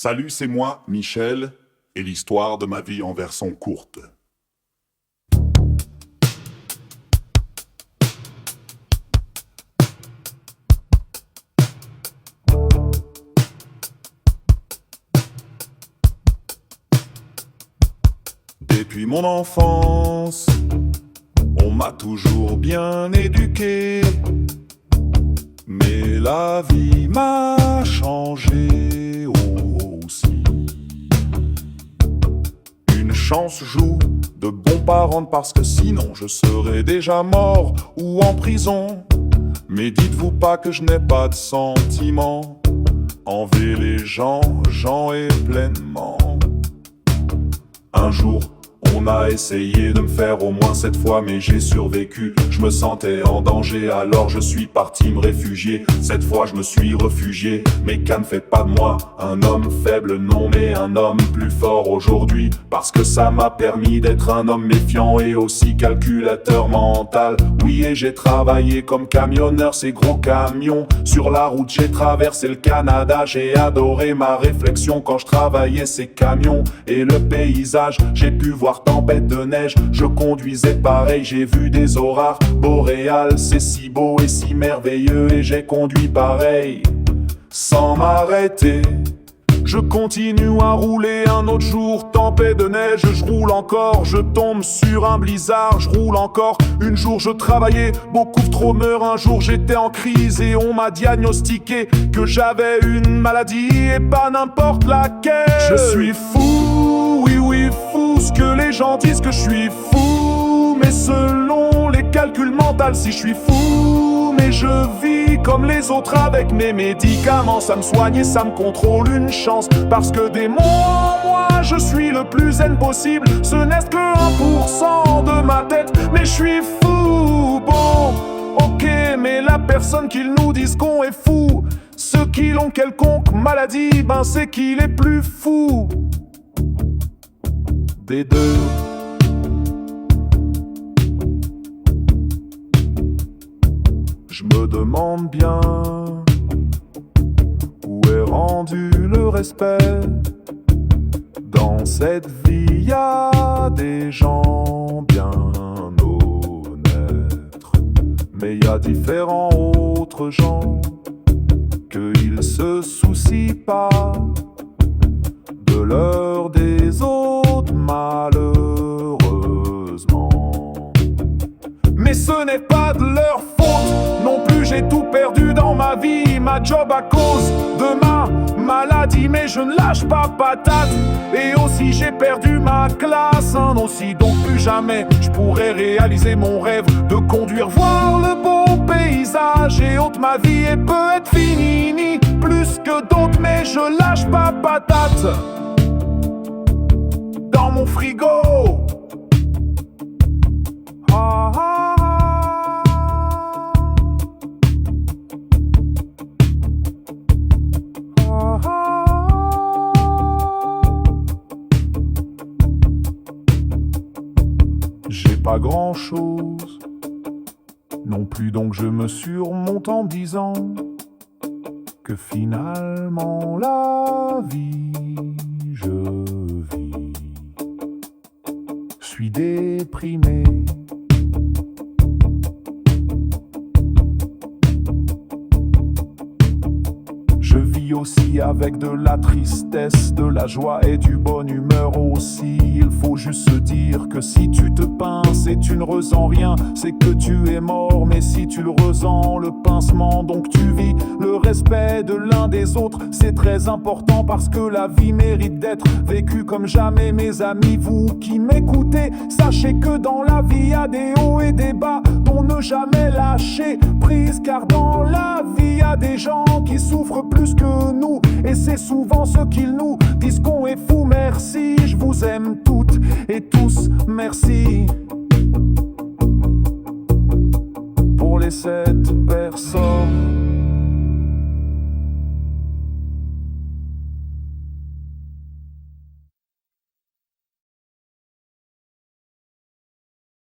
Salut, c'est moi, Michel, et l'histoire de ma vie en version courte. Depuis mon enfance, on m'a toujours bien éduqué, mais la vie m'a changé aussi. Une chance joue de bons parents parce que sinon je serais déjà mort ou en prison. Mais dites-vous pas que je n'ai pas de sentiments envers les gens, j'en ai pleinement. Un jour, on a essayé de me faire au moins 7 fois, mais j'ai survécu. Je me sentais en danger, alors je suis parti me réfugier. Cette fois je me suis refugié, mais qu'à ne fait pas de moi un homme faible, non mais un homme plus fort aujourd'hui. Parce que ça m'a permis d'être un homme méfiant et aussi calculateur mental. Oui, et j'ai travaillé comme camionneur, ces gros camions. Sur la route j'ai traversé le Canada, j'ai adoré ma réflexion quand je travaillais ces camions. Et le paysage, j'ai pu voir tempête de neige, je conduisais pareil, j'ai vu des aurores boréales, c'est si beau et si merveilleux, et j'ai conduit pareil, sans m'arrêter. Je continue à rouler un autre jour, tempête de neige, je roule encore, je tombe sur un blizzard, je roule encore. Un jour je travaillais, beaucoup trop meurent, un jour j'étais en crise et on m'a diagnostiqué que j'avais une maladie et pas n'importe laquelle. Je suis fou, oui fou, ce que les gens disent que je suis fou, mais selon les calculs mentaux, si je suis fou, mais je vis comme les autres avec mes médicaments, ça me soigne et ça me contrôle, une chance, parce que des mots en moi, je suis le plus zen possible, ce n'est que 1% de ma tête, mais je suis fou, bon, ok, mais la personne qu'ils nous disent qu'on est fou, ceux qui ont quelconque maladie, ben c'est qu'il est plus fou des deux. Je me demande bien où est rendu le respect. Dans cette vie, y a des gens bien honnêtes, mais y a différents autres gens qu'ils se soucient pas de l'heure des autres, malheureusement. Mais ce n'est pas de leur faute non plus, j'ai tout perdu dans ma vie, ma job à cause de ma maladie, mais je ne lâche pas patate. Et aussi j'ai perdu ma classe, aussi, donc plus jamais je pourrais réaliser mon rêve de conduire, voir le beau paysage et autres. Ma vie est peut être finie, plus que d'autres, mais je lâche pas patate. Dans mon frigo, ah, ah, ah, ah. J'ai pas grand chose non plus, donc je me surmonte en me disant que finalement la vie je vis. Je suis déprimé. Je vis aussi avec de la tristesse, de la joie et du bonne humeur aussi. Il faut juste se dire que si tu te pinces et tu ne ressens rien, c'est que tu es mort. Mais si tu le ressens, le pincement, donc tu vis. Le respect de l'un des autres, c'est très important parce que la vie mérite d'être vécue comme jamais. Mes amis, vous qui m'écoutez, sachez que dans la vie y a des hauts et des bas, dont ne jamais lâcher prise, car dans la vie y a des gens qui souffrent plus que nous, et c'est souvent ceux qui nous disent qu'on est fou. Merci, je vous aime toutes et tous, merci pour les 7 personnes.